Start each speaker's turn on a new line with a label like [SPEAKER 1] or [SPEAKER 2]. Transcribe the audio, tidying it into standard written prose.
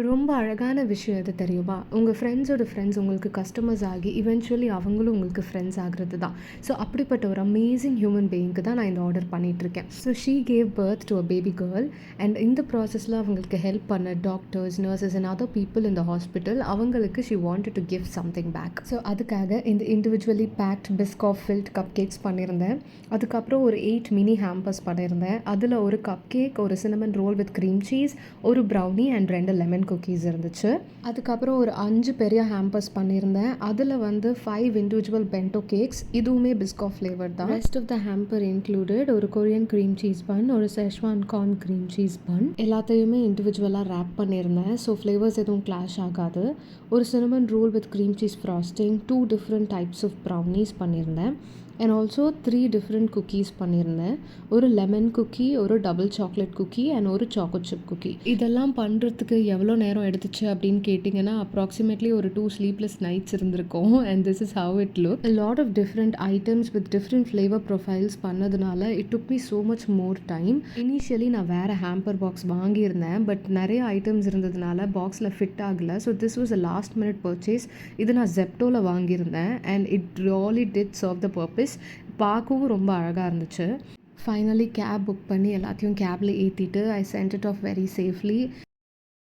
[SPEAKER 1] ரொம்ப அழகான விஷயம் எது தெரியுமா? உங்க ஃப்ரெண்ட்ஸோட ஃப்ரெண்ட்ஸ் உங்களுக்கு கஸ்டமர்ஸ் ஆகி, இவென்ச்சுவலி அவங்களும் உங்களுக்கு ஃப்ரெண்ட்ஸ் ஆகுறது தான். ஸோ அப்படிப்பட்ட ஒரு அமேசிங் ஹியூமன் பீயிங்க்கு தான் நான் இந்த ஆர்டர் பண்ணிட்டுருக்கேன். So she gave birth to a baby girl and இந்த ப்ராசஸில் அவங்களுக்கு ஹெல்ப் பண்ண doctors, nurses and other people இந்த ஹாஸ்பிட்டல் அவங்களுக்கு she wanted to give something back. So அதுக்காக இந்த individually packed biscoff filled cup cakes பண்ணியிருந்தேன். அதுக்கப்புறம் ஒரு 8 மினி ஹேம்பர்ஸ் பண்ணியிருந்தேன். அதில் ஒரு கப் கேக், ஒரு cinnamon roll with cream cheese, ஒரு ப்ரௌனி அண்ட் 2 லெமன் குக்கீஸ் இருந்துச்சு. அதுக்கப்புறம் ஒரு 5 பெரிய ஹேம்பர்ஸ் பண்ணியிருந்தேன். அதில் வந்து 5 இண்டிவிஜுவல் பென்டோ கேக்ஸ், இதுவுமே பிஸ்காஃப் ஃப்ளேவர் தான். Rest of the hamper included ஒரு கொரியன் க்ரீம் சீஸ் பன், ஒரு schezwan corn cream cheese bun. எல்லாத்தையுமே இண்டிவிஜுவலாக ரேப் பண்ணியிருந்தேன். ஸோ ஃப்ளேவர்ஸ் எதுவும் கிளாஷ் ஆகாது. ஒரு cinnamon roll with cream cheese frosting, 2 different types of brownies பண்ணியிருந்தேன் அண்ட் ஆல்சோ 3 டிஃப்ரெண்ட் குக்கீஸ் பண்ணியிருந்தேன். ஒரு லெமன் குக்கி, ஒரு டபுள் சாக்லேட் குக்கி அண்ட் ஒரு சாக்கோ சிப் குக்கி. இதெல்லாம் பண்ணுறதுக்கு எவ்வளோ நேரம் எடுத்துச்சு அப்படின்னு கேட்டிங்கன்னா, அப்ராக்சிமேட்லி ஒரு 2 ஸ்லீப்லெஸ் நைட்ஸ் இருந்திருக்கும். And this is how it look. A lot of different items with different flavor profiles பண்ணதுனால it took me so much more time. Initially நான் வேறு ஹேம்பர் பாக்ஸ் வாங்கியிருந்தேன். பட் நிறைய ஐட்டம்ஸ் இருந்ததுனால பாக்ஸில் ஃபிட் ஆகலை. So this was a last minute purchase. இது நான் ஜெப்டோவில் வாங்கியிருந்தேன் and it really did serve the purpose. பார்க்கவும் ரொம்ப அழகாக இருந்துச்சு. ஃபைனலி கேப் புக் பண்ணி எல்லாத்தையும் கேபில் ஏற்றிட்டு I sent it off very safely.